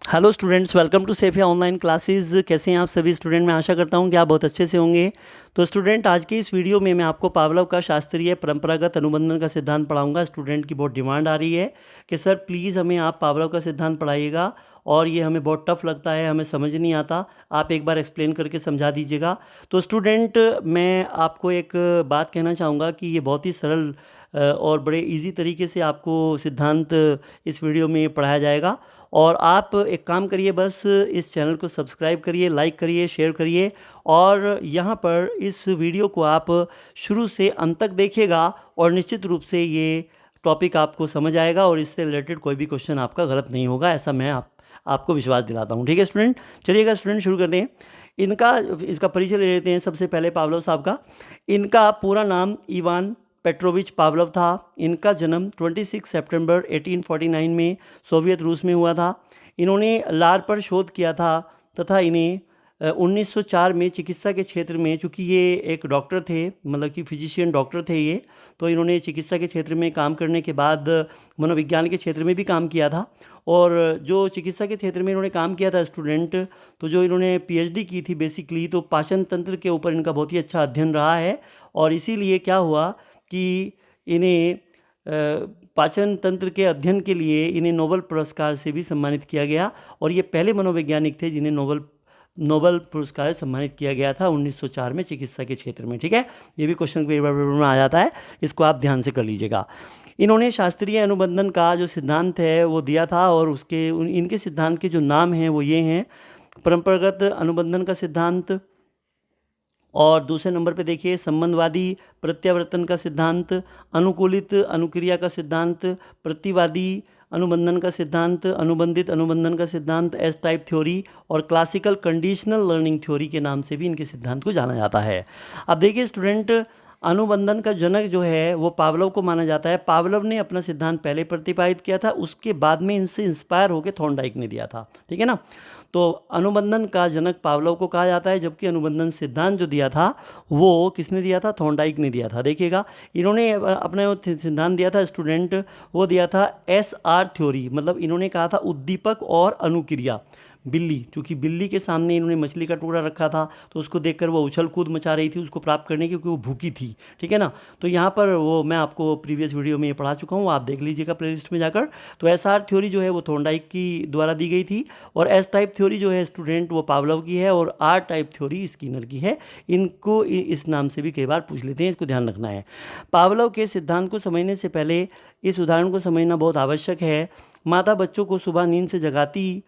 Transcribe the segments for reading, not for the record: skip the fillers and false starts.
Hello students, welcome to Sefia online classes. कैसे हैं आप सभी स्टूडेंट? मैं आशा करता हूं कि आप बहुत अच्छे से होंगे। तो स्टूडेंट, आज की इस वीडियो में मैं आपको पावलोव का शास्त्रीय परंपरागत अनुबंधन का सिद्धांत पढ़ाऊंगा। स्टूडेंट की बहुत डिमांड आ रही है कि सर प्लीज़ हमें आप पावलोव का सिद्धांत पढ़ाइएगा, और ये हमें बहुत टफ लगता है, हमें समझ नहीं आता, आप एक बार एक्सप्लेन करके समझा दीजिएगा। तो स्टूडेंट, मैं आपको एक बात कहना चाहूँगा कि ये बहुत ही सरल और बड़े इजी तरीके से आपको सिद्धांत इस वीडियो में पढ़ाया जाएगा। और आप एक काम करिए, बस इस चैनल को सब्सक्राइब करिए, लाइक करिए, शेयर करिए, और यहाँ पर इस वीडियो को आप शुरू से अंत तक देखिएगा, और निश्चित रूप से ये टॉपिक आपको समझ आएगा और इससे रिलेटेड कोई भी क्वेश्चन आपका गलत नहीं होगा, ऐसा मैं आपको विश्वास दिलाता हूँ। ठीक है स्टूडेंट, चलिएगा स्टूडेंट शुरू करते हैं। इसका परिचय ले लेते हैं सबसे पहले पावलोव साहब का। इनका पूरा नाम इवान पेट्रोविच पावलोव था। इनका जन्म 26 सितंबर 1849 में सोवियत रूस में हुआ था। इन्होंने लार पर शोध किया था तथा इन्हें 1904 में चिकित्सा के क्षेत्र में, चूँकि ये एक डॉक्टर थे, मतलब कि फिजिशियन डॉक्टर थे ये, तो इन्होंने चिकित्सा के क्षेत्र में काम करने के बाद मनोविज्ञान के क्षेत्र में भी काम किया था। और जो चिकित्सा के क्षेत्र में इन्होंने काम किया था स्टूडेंट, तो जो इन्होंने पीएचडी की थी बेसिकली, तो पाचन तंत्र के ऊपर इनका बहुत ही अच्छा अध्ययन रहा है। और इसीलिए क्या हुआ कि इन्हें पाचन तंत्र के अध्ययन के लिए इन्हें नोबेल पुरस्कार से भी सम्मानित किया गया, और ये पहले मनोवैज्ञानिक थे जिन्हें नोबेल पुरस्कार सम्मानित किया गया था 1904 में चिकित्सा के क्षेत्र में। ठीक है, ये भी क्वेश्चन पेपर में आ जाता है, इसको आप ध्यान से कर लीजिएगा। इन्होंने शास्त्रीय अनुबंधन का जो सिद्धांत है वो दिया था, और इनके सिद्धांत के जो नाम हैं वो ये हैं: परंपरागत अनुबंधन का सिद्धांत, और दूसरे नंबर पे देखिए संबंधवादी प्रत्यावर्तन का सिद्धांत, अनुकूलित अनुक्रिया का सिद्धांत, प्रतिवादी अनुबंधन का सिद्धांत, अनुबंधित अनुबंधन का सिद्धांत, एस टाइप थ्योरी, और क्लासिकल कंडीशनल लर्निंग थ्योरी के नाम से भी इनके सिद्धांत को जाना जाता है। अब देखिए स्टूडेंट, अनुबंधन का जनक जो है वो पावलोव को माना जाता है। पावलोव ने अपना सिद्धांत पहले प्रतिपादित किया था, उसके बाद में इनसे इंस्पायर होकर थॉर्नडाइक ने दिया था। ठीक है ना, तो अनुबंधन का जनक पावलोव को कहा जाता है, जबकि अनुबंधन सिद्धांत जो दिया था वो किसने दिया था? थॉर्नडाइक ने दिया था। देखिएगा, इन्होंने अपना सिद्धांत दिया था स्टूडेंट, वो दिया था SR थ्योरी, मतलब इन्होंने कहा था उद्दीपक और अनुक्रिया। बिल्ली, क्योंकि बिल्ली के सामने इन्होंने मछली का टुकड़ा रखा था, तो उसको देखकर वो उछल कूद मचा रही थी उसको प्राप्त करने की, क्योंकि वो भूखी थी। ठीक है ना, तो यहाँ पर वो मैं आपको प्रीवियस वीडियो में ये पढ़ा चुका हूँ, आप देख लीजिएगा प्लेलिस्ट में जाकर। तो SR थ्योरी जो है वो थॉर्नडाइक की द्वारा दी गई थी, और एस टाइप थ्योरी जो है स्टूडेंट वो पावलोव की है, और R टाइप थ्योरी स्किनर की है। इनको इस नाम से भी कई बार पूछ लेते हैं, इसको ध्यान रखना है। पावलोव के सिद्धांत को समझने से पहले इस उदाहरण को समझना बहुत आवश्यक है। माता बच्चों को सुबह नींद से जगाती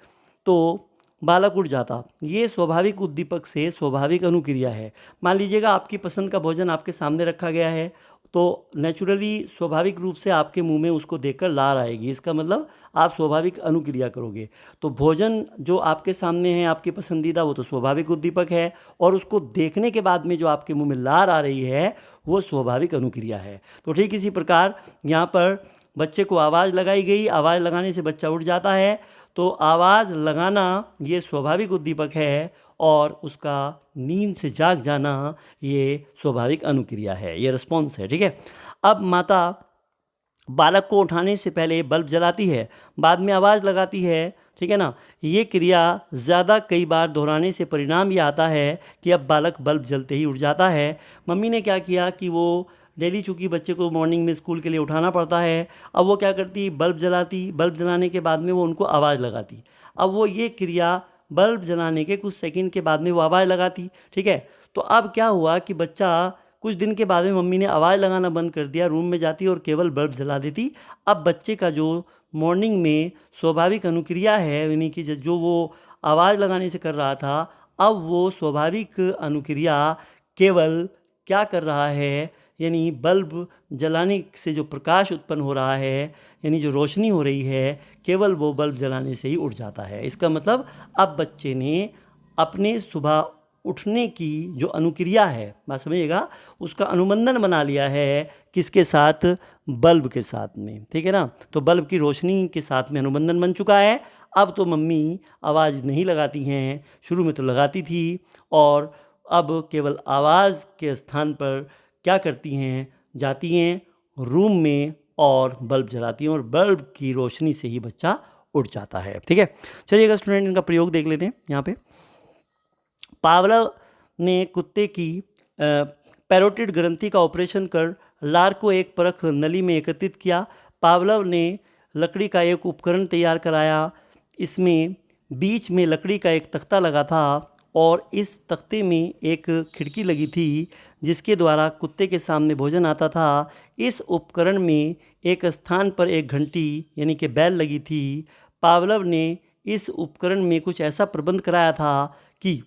तो बालक उठ जाता, ये स्वाभाविक उद्दीपक से स्वाभाविक अनुक्रिया है। मान लीजिएगा आपकी पसंद का भोजन आपके सामने रखा गया है, तो नेचुरली स्वाभाविक रूप से आपके मुंह में उसको देखकर लार आएगी, इसका मतलब आप स्वाभाविक अनुक्रिया करोगे। तो भोजन जो आपके सामने है आपकी पसंदीदा, वो तो स्वाभाविक उद्दीपक है, और उसको देखने के बाद में जो आपके मुंह में लार आ रही है वो स्वाभाविक अनुक्रिया है। तो ठीक इसी प्रकार यहाँ पर बच्चे को आवाज़ लगाई गई, आवाज़ लगाने से बच्चा उठ जाता है, तो आवाज़ लगाना ये स्वाभाविक उद्दीपक है, और उसका नींद से जाग जाना ये स्वाभाविक अनुक्रिया है, ये रिस्पॉन्स है। ठीक है, अब माता बालक को उठाने से पहले बल्ब जलाती है, बाद में आवाज़ लगाती है। ठीक है ना, ये क्रिया ज़्यादा कई बार दोहराने से परिणाम ये आता है कि अब बालक बल्ब जलते ही उठ जाता है। मम्मी ने क्या किया कि वो डेली, चूँकि बच्चे को मॉर्निंग में स्कूल के लिए उठाना पड़ता है, अब वो क्या करती, बल्ब जलाती, बल्ब जलाने के बाद में वो उनको आवाज़ लगाती। अब वो ये क्रिया बल्ब जलाने के कुछ सेकंड के बाद में वो आवाज़ लगाती। ठीक है, तो अब क्या हुआ कि बच्चा कुछ दिन के बाद में मम्मी ने आवाज़ लगाना बंद कर दिया, रूम में जाती और केवल बल्ब जला देती। अब बच्चे का जो मॉर्निंग में स्वाभाविक अनुक्रिया है, यानी कि जो वो आवाज़ लगाने से कर रहा था, अब वो स्वाभाविक अनुक्रिया केवल क्या कर रहा है, यानी बल्ब जलाने से जो प्रकाश उत्पन्न हो रहा है, यानी जो रोशनी हो रही है, केवल वो बल्ब जलाने से ही उठ जाता है। इसका मतलब अब बच्चे ने अपने सुबह उठने की जो अनुक्रिया है, बात समझिएगा, उसका अनुबंधन बना लिया है किसके साथ? बल्ब के साथ में। ठीक है ना, तो बल्ब की रोशनी के साथ में अनुबंधन बन चुका है। अब तो मम्मी आवाज़ नहीं लगाती हैं, शुरू में तो लगाती थी, और अब केवल आवाज़ के स्थान पर क्या करती हैं, जाती हैं रूम में और बल्ब जलाती हैं, और बल्ब की रोशनी से ही बच्चा उठ जाता है। ठीक है, चलिएगा स्टूडेंट इनका प्रयोग देख लेते हैं। यहाँ पे पावलोव ने कुत्ते की पैरोटिड ग्रंथि का ऑपरेशन कर लार को एक परख नली में एकत्रित किया। पावलोव ने लकड़ी का एक उपकरण तैयार कराया। इसमें बीच में लकड़ी का एक तख्ता लगा था और इस तख्ते में एक खिड़की लगी थी जिसके द्वारा कुत्ते के सामने भोजन आता था। इस उपकरण में एक स्थान पर एक घंटी यानी कि बैल लगी थी। पावलोव ने इस उपकरण में कुछ ऐसा प्रबंध कराया था कि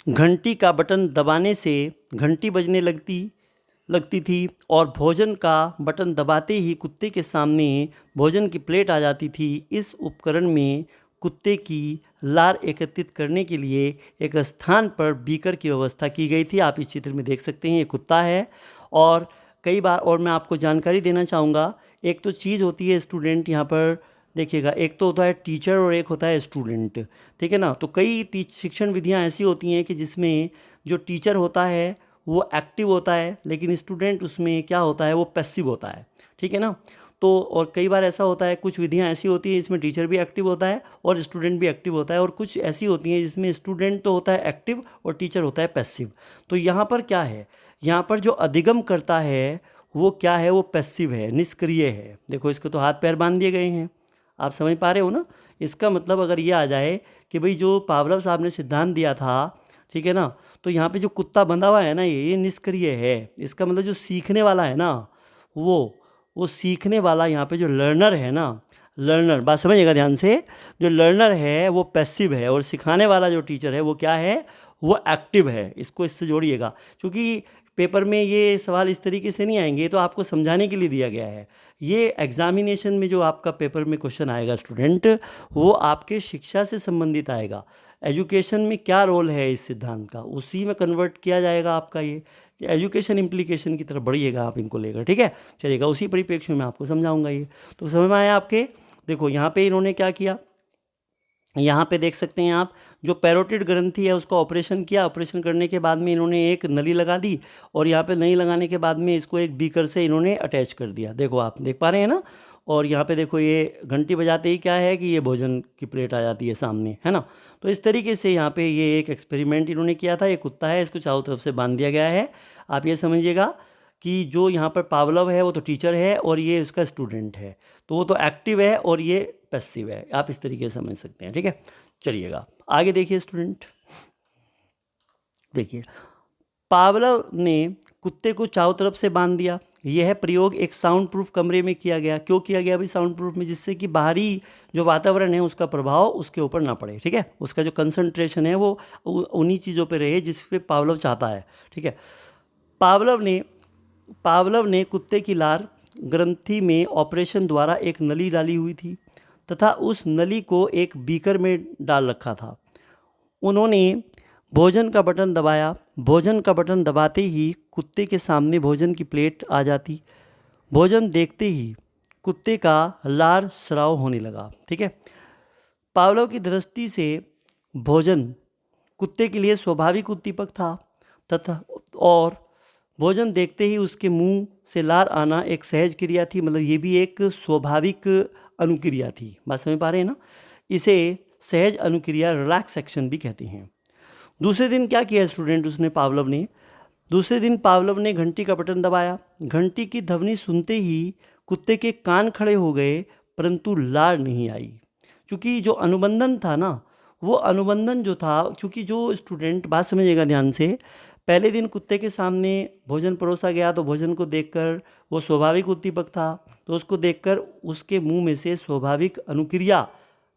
घंटी का बटन दबाने से घंटी बजने लगती थी और भोजन का बटन दबाते ही कुत्ते के सामने भोजन की प्लेट आ जाती थी। इस उपकरण में कुत्ते की लार एकत्रित करने के लिए एक स्थान पर बीकर की व्यवस्था की गई थी। आप इस चित्र में देख सकते हैं, ये कुत्ता है। और कई बार और मैं आपको जानकारी देना चाहूँगा, एक तो चीज़ होती है स्टूडेंट, यहाँ पर देखिएगा, एक तो होता है टीचर और एक होता है स्टूडेंट। ठीक है ना, तो कई शिक्षण विधियाँ ऐसी होती हैं कि जिसमें जो टीचर होता है वो एक्टिव होता है, लेकिन स्टूडेंट उसमें क्या होता है, वो पैसिव होता है। ठीक है ना, तो और कई बार ऐसा होता है, कुछ विधियाँ ऐसी होती हैं जिसमें टीचर भी एक्टिव होता है और स्टूडेंट भी एक्टिव होता है, और कुछ ऐसी होती हैं जिसमें स्टूडेंट तो होता है एक्टिव और टीचर होता है पैसिव। तो यहाँ पर क्या है, यहाँ पर जो अधिगम करता है वो क्या है, वो पैसिव है, निष्क्रिय है। देखो, इसको तो हाथ पैर बांध दिए गए हैं, आप समझ पा रहे हो ना। इसका मतलब अगर ये आ जाए कि भाई जो पावलोव साहब ने सिद्धांत दिया था, ठीक है ना, तो यहाँ पे जो कुत्ता बंधा हुआ है ना, ये निष्क्रिय है। इसका मतलब जो सीखने वाला है ना, वो सीखने वाला, यहाँ पे जो लर्नर है ना, लर्नर, बात समझिएगा ध्यान से, जो लर्नर है वो पैसिव है और सिखाने वाला जो टीचर है वो क्या है, वो एक्टिव है। इसको इससे जोड़िएगा, क्योंकि पेपर में ये सवाल इस तरीके से नहीं आएंगे, तो आपको समझाने के लिए दिया गया है। ये एग्जामिनेशन में जो आपका पेपर में क्वेश्चन आएगा स्टूडेंट, वो आपके शिक्षा से संबंधित आएगा। एजुकेशन में क्या रोल है इस सिद्धांत का, उसी में कन्वर्ट किया जाएगा आपका ये एजुकेशन इम्प्लीकेशन की तरफ बढ़िएगा आप इनको लेकर। ठीक है, चलिएगा, उसी परिप्रेक्ष्य में मैं आपको समझाऊंगा ये। तो समझ में आया आपके। देखो यहाँ पे इन्होंने क्या किया, यहाँ पे देख सकते हैं आप, जो पैरोटिड ग्रंथि है उसका ऑपरेशन किया। ऑपरेशन करने के बाद में इन्होंने एक नली लगा दी और यहाँ पे नली लगाने के बाद में इसको एक बीकर से इन्होंने अटैच कर दिया। देखो, आप देख पा रहे हैं ना। और यहाँ पे देखो, ये घंटी बजाते ही क्या है कि ये भोजन की प्लेट आ जाती है सामने, है ना। तो इस तरीके से यहाँ पे ये एक एक्सपेरिमेंट इन्होंने किया था। ये कुत्ता है, इसको चारों तरफ से बांध दिया गया है। आप ये समझिएगा कि जो यहाँ पर पावलोव है वो तो टीचर है और ये उसका स्टूडेंट है, तो वो तो एक्टिव है और ये पैसिव है। आप इस तरीके से समझ सकते हैं। ठीक है, चलिएगा आगे देखिए स्टूडेंट। देखिए, पावलोव ने कुत्ते को चारों तरफ से बांध दिया। यह प्रयोग एक साउंड प्रूफ कमरे में किया गया। क्यों किया गया भाई साउंड प्रूफ में, जिससे कि बाहरी जो वातावरण है उसका प्रभाव उसके ऊपर ना पड़े। ठीक है, उसका जो कंसंट्रेशन है वो उन्हीं चीज़ों पे रहे जिस पे पावलोव चाहता है। ठीक है, पावलोव ने कुत्ते की लार ग्रंथि में ऑपरेशन द्वारा एक नली डाली हुई थी तथा उस नली को एक बीकर में डाल रखा था। उन्होंने भोजन का बटन दबाया। भोजन का बटन दबाते ही कुत्ते के सामने भोजन की प्लेट आ जाती। भोजन देखते ही कुत्ते का लार स्राव होने लगा। ठीक है, पावलोव की दृष्टि से भोजन कुत्ते के लिए स्वाभाविक उद्दीपक था तथा और भोजन देखते ही उसके मुंह से लार आना एक सहज क्रिया थी। मतलब ये भी एक स्वाभाविक अनुक्रिया थी। बात समझ पा रहे हैं ना। इसे सहज अनुक्रिया, रिलैक्स एक्शन भी कहते हैं। दूसरे दिन क्या किया स्टूडेंट उसने, पावलोव ने, दूसरे दिन पावलोव ने घंटी का बटन दबाया। घंटी की ध्वनि सुनते ही कुत्ते के कान खड़े हो गए, परंतु लार नहीं आई। क्योंकि जो अनुबंधन था ना, वो अनुबंधन जो था, क्योंकि जो स्टूडेंट, बात समझिएगा ध्यान से, पहले दिन कुत्ते के सामने भोजन परोसा गया तो भोजन को देखकर वो स्वाभाविक उद्दीपक था, तो उसको देखकर उसके मुंह में से स्वाभाविक अनुक्रिया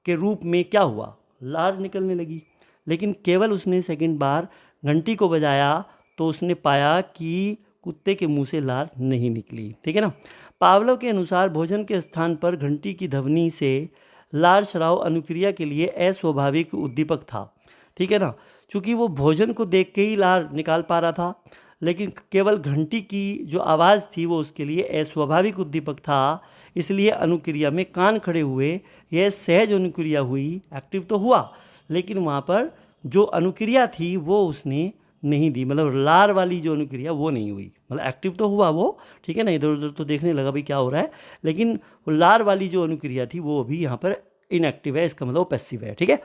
के रूप में क्या हुआ, लार निकलने लगी। लेकिन केवल उसने सेकंड बार घंटी को बजाया तो उसने पाया कि कुत्ते के मुंह से लार नहीं निकली। ठीक है ना। पावलोव के अनुसार भोजन के स्थान पर घंटी की ध्वनि से लार स्राव अनुक्रिया के लिए अस्वाभाविक उद्दीपक था। ठीक है ना, क्योंकि वो भोजन को देख के ही लार निकाल पा रहा था, लेकिन केवल घंटी की जो आवाज़ थी वो उसके लिए अस्वाभाविक उद्दीपक था। इसलिए अनुक्रिया में कान खड़े हुए, यह सहज अनुक्रिया हुई, एक्टिव तो हुआ, लेकिन वहाँ पर जो अनुक्रिया थी वो उसने नहीं दी, मतलब लार वाली जो अनुक्रिया वो नहीं हुई, मतलब एक्टिव तो हुआ वो, ठीक है ना, इधर उधर तो देखने लगा भाई क्या हो रहा है, लेकिन वो लार वाली जो अनुक्रिया थी वो अभी यहाँ पर इनएक्टिव है, इसका मतलब वो पैसिव है, ठीक है।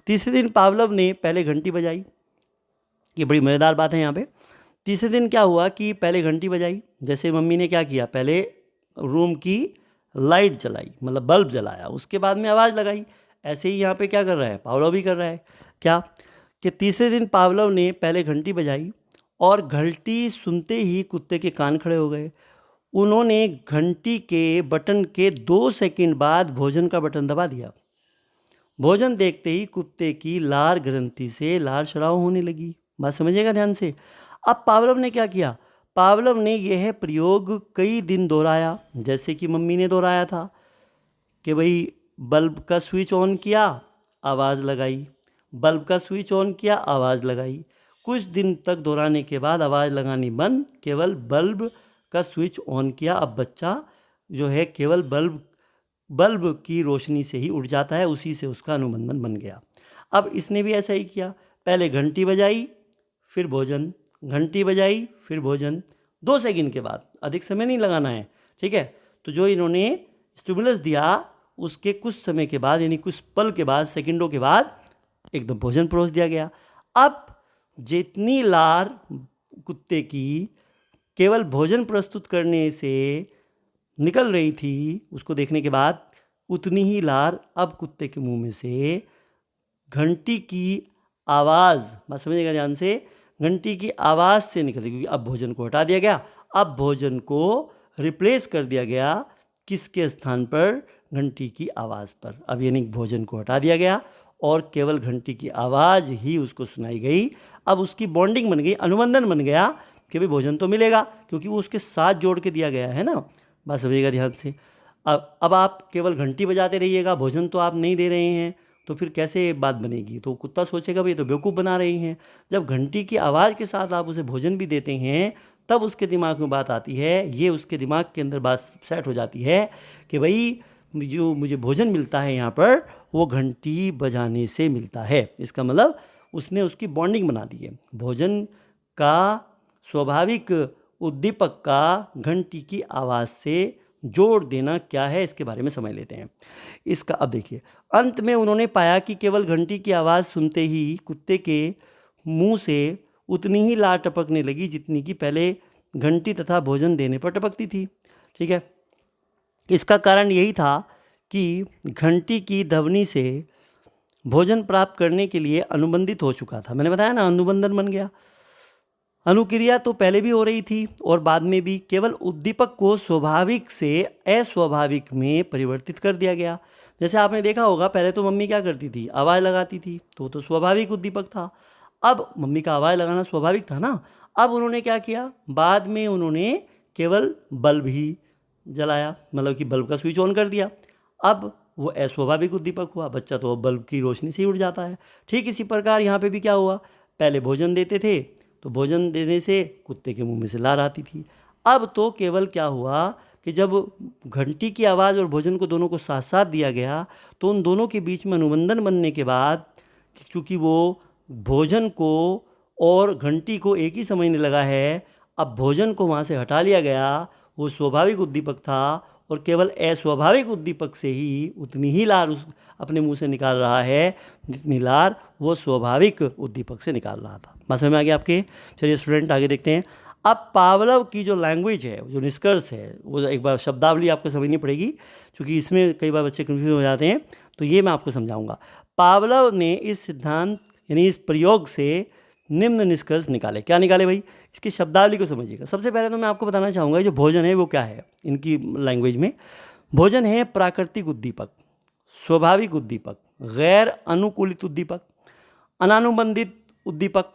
तीसरे दिन पावलव ने पहले घंटी बजाई, ये बड़ी मज़ेदार बात है यहाँ पे। तीसरे दिन क्या हुआ कि पहले घंटी बजाई, जैसे मम्मी ने क्या किया, पहले रूम की लाइट जलाई, मतलब बल्ब जलाया, उसके बाद में आवाज़ लगाई। ऐसे ही यहाँ पे क्या कर रहा है, पावलव भी कर रहा है क्या, कि तीसरे दिन पावलव ने पहले घंटी बजाई और घंटी सुनते ही कुत्ते के कान खड़े हो गए। उन्होंने घंटी के बटन के 2 सेकंड बाद भोजन का बटन दबा दिया। भोजन देखते ही कुत्ते की लार ग्रंथि से लार स्राव होने लगी। बात समझिएगा ध्यान से। अब पावलव ने क्या किया, पावलव ने यह प्रयोग कई दिन दोहराया, जैसे कि मम्मी ने दोहराया था कि भाई बल्ब का स्विच ऑन किया, आवाज़ लगाई, बल्ब का स्विच ऑन किया, आवाज़ लगाई। कुछ दिन तक दोहराने के बाद आवाज़ लगानी बंद, केवल बल्ब का स्विच ऑन किया। अब बच्चा जो है केवल बल्ब की रोशनी से ही उठ जाता है, उसी से उसका अनुबंधन बन गया। अब इसने भी ऐसा ही किया, पहले घंटी बजाई फिर भोजन, घंटी बजाई फिर भोजन, 2 सेकंड के बाद, अधिक समय नहीं लगाना है, ठीक है। तो जो इन्होंने स्टिमुलस दिया उसके कुछ समय के बाद, यानी कुछ पल के बाद, सेकंडों के बाद एकदम भोजन परोस दिया गया। अब जितनी लार कुत्ते की केवल भोजन प्रस्तुत करने से निकल रही थी उसको देखने के बाद, उतनी ही लार अब कुत्ते के मुंह में से घंटी की आवाज़, बात समझिएगा ध्यान से, घंटी की आवाज़ से निकली, क्योंकि अब भोजन को हटा दिया गया। अब भोजन को रिप्लेस कर दिया गया किसके स्थान पर, घंटी की आवाज़ पर। अब यानी भोजन को हटा दिया गया और केवल घंटी की आवाज़ ही उसको सुनाई गई। अब उसकी बॉन्डिंग बन गई, अनुबंधन बन गया कि भाई भोजन तो मिलेगा, क्योंकि वो उसके साथ जोड़ के दिया गया है ना। बात समझिएगा ध्यान से। अब आप केवल घंटी बजाते रहिएगा, भोजन तो आप नहीं दे रहे हैं, तो फिर कैसे बात बनेगी। तो कुत्ता सोचेगा भाई तो बेवकूफ़ बना रही हैं। जब घंटी की आवाज़ के साथ आप उसे भोजन भी देते हैं तब उसके दिमाग में बात आती है, ये उसके दिमाग के अंदर बात सेट हो जाती है कि भाई जो मुझे भोजन मिलता है यहाँ पर वो घंटी बजाने से मिलता है। इसका मतलब उसने उसकी बॉन्डिंग बना दी है। भोजन का स्वाभाविक उद्दीपक का घंटी की आवाज़ से जोड़ देना क्या है, इसके बारे में समझ लेते हैं। इसका अब देखिए, अंत में उन्होंने पाया कि केवल घंटी की आवाज़ सुनते ही कुत्ते के मुंह से उतनी ही लार टपकने लगी जितनी कि पहले घंटी तथा भोजन देने पर टपकती थी, ठीक है। इसका कारण यही था कि घंटी की ध्वनि से भोजन प्राप्त करने के लिए अनुबंधित हो चुका था। मैंने बताया ना, अनुबंधन बन गया। अनुक्रिया तो पहले भी हो रही थी और बाद में भी, केवल उद्दीपक को स्वाभाविक से अस्वाभाविक में परिवर्तित कर दिया गया। जैसे आपने देखा होगा, पहले तो मम्मी क्या करती थी, आवाज़ लगाती थी, तो स्वाभाविक उद्दीपक था। अब मम्मी का आवाज़ लगाना स्वाभाविक था ना। अब उन्होंने क्या किया, बाद में उन्होंने केवल बल्ब ही जलाया, मतलब कि बल्ब का स्विच ऑन कर दिया। अब वो अस्वाभाविक उद्दीपक हुआ, बच्चा तो बल्ब की रोशनी से ही उठ जाता है। ठीक इसी प्रकार यहाँ पे भी क्या हुआ, पहले भोजन देते थे तो भोजन देने से कुत्ते के मुंह में से लार आती थी। अब तो केवल क्या हुआ कि जब घंटी की आवाज़ और भोजन को दोनों को साथ साथ दिया गया तो उन दोनों के बीच में अनुबंधन बनने के बाद, क्योंकि वो भोजन को और घंटी को एक ही समझने लगा है, अब भोजन को वहाँ से हटा लिया गया। वो स्वाभाविक उद्दीपक था और केवल अस्वाभाविक उद्दीपक से ही उतनी ही लार उस अपने मुंह से निकाल रहा है जितनी लार वो स्वाभाविक उद्दीपक से निकाल रहा था। बात समझ में आ गया आपके। चलिए स्टूडेंट आगे देखते हैं। अब पावलव की जो लैंग्वेज है, जो निष्कर्ष है, वो एक बार शब्दावली आपको समझनी पड़ेगी क्योंकि इसमें कई बार बच्चे कन्फ्यूज हो जाते हैं, तो ये मैं आपको समझाऊंगा। पावलव ने इस सिद्धांत यानी इस प्रयोग से निम्न निष्कर्ष निकाले। क्या निकाले भाई, इसकी शब्दावली को समझिएगा। सबसे पहले तो मैं आपको बताना चाहूँगा जो भोजन है वो क्या है इनकी लैंग्वेज में। भोजन है प्राकृतिक उद्दीपक, स्वाभाविक उद्दीपक, गैर अनुकूलित उद्दीपक, अनानुबंधित उद्दीपक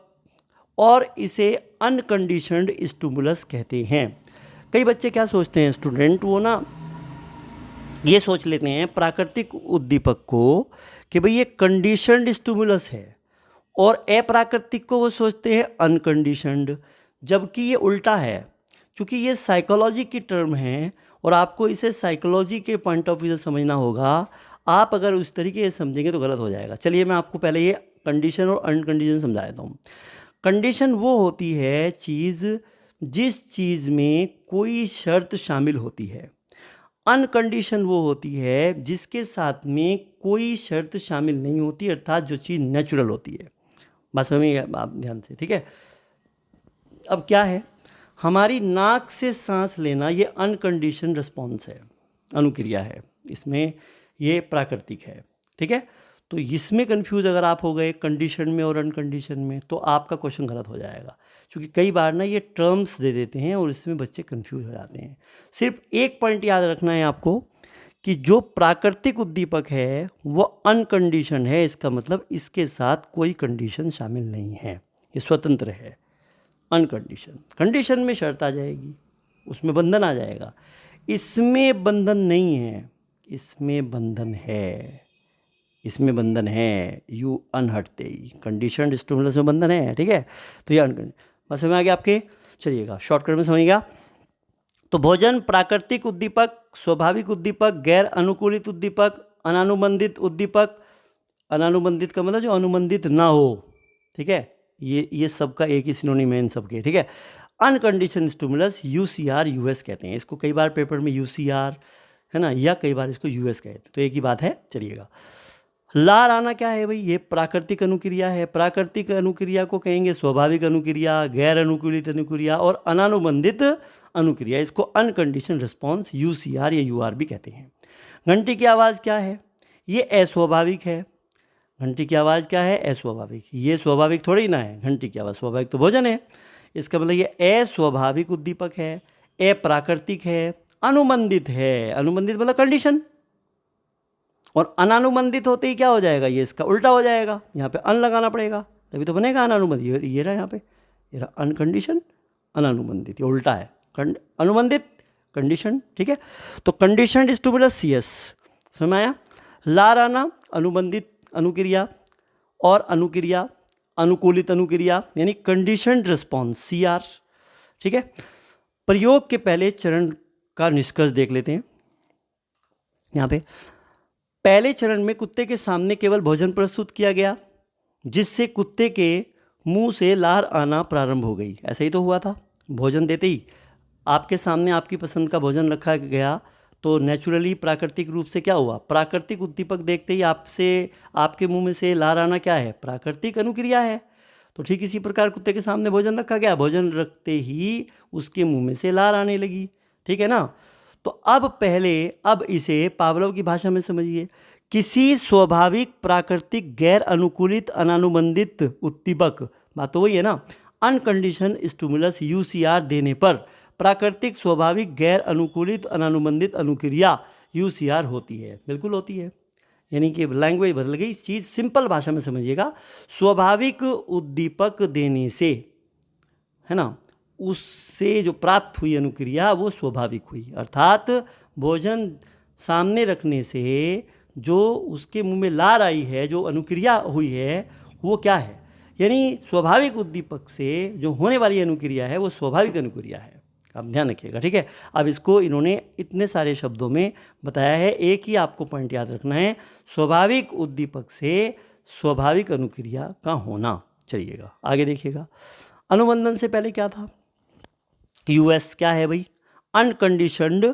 और इसे अनकंडीशनड स्टिमुलस कहते हैं। कई बच्चे क्या सोचते हैं स्टूडेंट, वो ना ये सोच लेते हैं प्राकृतिक उद्दीपक को कि भाई ये कंडीशनड स्टिमुलस है और अप्राकृतिक को वो सोचते हैं अनकंडीशनड, जबकि ये उल्टा है। क्योंकि ये साइकोलॉजी की टर्म है और आपको इसे साइकोलॉजी के पॉइंट ऑफ व्यू से समझना होगा। आप अगर उस तरीके से समझेंगे तो गलत हो जाएगा। चलिए मैं आपको पहले ये कंडीशन और अनकंडीशन समझा देता हूँ। कंडीशन वो होती है चीज़ जिस चीज़ में कोई शर्त शामिल होती है। अनकंडीशन वो होती है जिसके साथ में कोई शर्त शामिल नहीं होती, अर्थात जो चीज़ नेचुरल होती है। बस हमें आप ध्यान से, ठीक है। अब क्या है, हमारी नाक से सांस लेना ये अनकंडीशन रिस्पॉन्स है, अनुक्रिया है, इसमें ये प्राकृतिक है, ठीक है। तो इसमें कंफ्यूज अगर आप हो गए कंडीशन में और अनकंडीशन में, तो आपका क्वेश्चन गलत हो जाएगा, क्योंकि कई बार ना ये टर्म्स दे देते हैं और इसमें बच्चे कंफ्यूज हो जाते हैं। सिर्फ एक पॉइंट याद रखना है आपको कि जो प्राकृतिक उद्दीपक है वो अनकंडीशन है, इसका मतलब इसके साथ कोई कंडीशन शामिल नहीं है, ये स्वतंत्र है। अनकंडीशन, कंडीशन में शर्त आ जाएगी, उसमें बंधन आ जाएगा, इसमें बंधन नहीं है, इसमें बंधन है, इसमें बंधन है, यू अनहटते ही कंडीशन स्टिमुलस में बंधन है, ठीक है। तो ये अनकंडीशन, बस समझ में आ गया आपके, चलिएगा शॉर्टकट में समझिएगा। तो भोजन प्राकृतिक उद्दीपक, स्वाभाविक उद्दीपक, गैर अनुकूलित उद्दीपक, अनानुबंधित उद्दीपक। अनानुबंधित का मतलब जो अनुबंधित ना हो, ठीक है, ये सबका एक ही सिनोनिम है इन सबके, ठीक है। अनकंडीशन स्टिमुलस यूसीआर यूएस कहते हैं इसको, कई बार पेपर में यूसीआर है ना, या कई बार इसको यूएस कहते हैं, तो एक ही बात है, चलिएगा। लार आना क्या है भाई, ये प्राकृतिक अनुक्रिया है। प्राकृतिक अनुक्रिया को कहेंगे स्वाभाविक अनुक्रिया, गैर अनुकूलित अनुक्रिया और अनानुबंधित अनुक्रिया, इसको अनकंडीशन रिस्पॉन्स यूसीआर या यूआर भी कहते हैं। घंटी की आवाज़ क्या है, ये अस्वाभाविक है। घंटी की आवाज़ क्या है, अस्वाभाविक, ये स्वाभाविक थोड़ी ना है, घंटी की आवाज़ स्वाभाविक तो भोजन है, इसका मतलब ये अस्वाभाविक उद्दीपक है, अप्राकृतिक है, अनुबंधित है। अनुबंधित मतलब कंडीशन, और अनानुबंधित होते ही क्या हो जाएगा, ये इसका उल्टा हो जाएगा, यहाँ पे अन लगाना पड़ेगा तभी तो बनेगा अनानुबंधित। ये रहा यहाँ पे, ये रहा अनकंडीशन, अनानुबंधित, ये उल्टा है, अनुबंधित कंडीशन, ठीक है। तो कंडीशन स्टिमुलस सीएस, समझ में आया। लार आना अनुबंधित अनुक्रिया, और अनुक्रिया अनुकूलित अनुक्रिया यानी कंडीशनड रिस्पॉन्स सीआर, ठीक है। प्रयोग के पहले चरण का निष्कर्ष देख लेते हैं यहाँ पे। पहले चरण में कुत्ते के सामने केवल भोजन प्रस्तुत किया गया, जिससे कुत्ते के मुंह से लार आना प्रारंभ हो गई। ऐसा ही तो हुआ था, भोजन देते ही आपके सामने आपकी पसंद का भोजन रखा गया, तो नेचुरली प्राकृतिक रूप से क्या हुआ, प्राकृतिक उद्दीपक देखते ही आपसे आपके मुंह में से लार आना क्या है, प्राकृतिक अनुक्रिया है। तो ठीक इसी प्रकार कुत्ते के सामने भोजन रखा गया, भोजन रखते ही उसके मुंह में से लार आने लगी, ठीक है ना। तो अब इसे पावलोव की भाषा में समझिए। किसी स्वाभाविक प्राकृतिक गैर अनुकूलित अनानुबंधित उद्दीपक, बात तो वही है ना, अनकंडीशन स्टिमुलस यूसीआर देने पर प्राकृतिक स्वाभाविक गैर अनुकूलित अनानुबंधित अनुक्रिया यूसीआर होती है, बिल्कुल होती है। यानी कि लैंग्वेज बदल गई, चीज़ सिंपल भाषा में समझिएगा। स्वाभाविक उद्दीपक देने से, है ना, उससे जो प्राप्त हुई अनुक्रिया वो स्वाभाविक हुई, अर्थात भोजन सामने रखने से जो उसके मुंह में लार आई है, जो अनुक्रिया हुई है वो क्या है, यानी स्वाभाविक उद्दीपक से जो होने वाली अनुक्रिया है वो स्वाभाविक अनुक्रिया है। आप ध्यान रखिएगा, ठीक है। अब इसको इन्होंने इतने सारे शब्दों में बताया है, एक ही आपको पॉइंट याद रखना है, स्वाभाविक उद्दीपक से स्वाभाविक अनुक्रिया का होना। चलिएगा आगे देखिएगा। अनुबंधन से पहले क्या था, यूएस क्या है भाई, अनकंडीशनड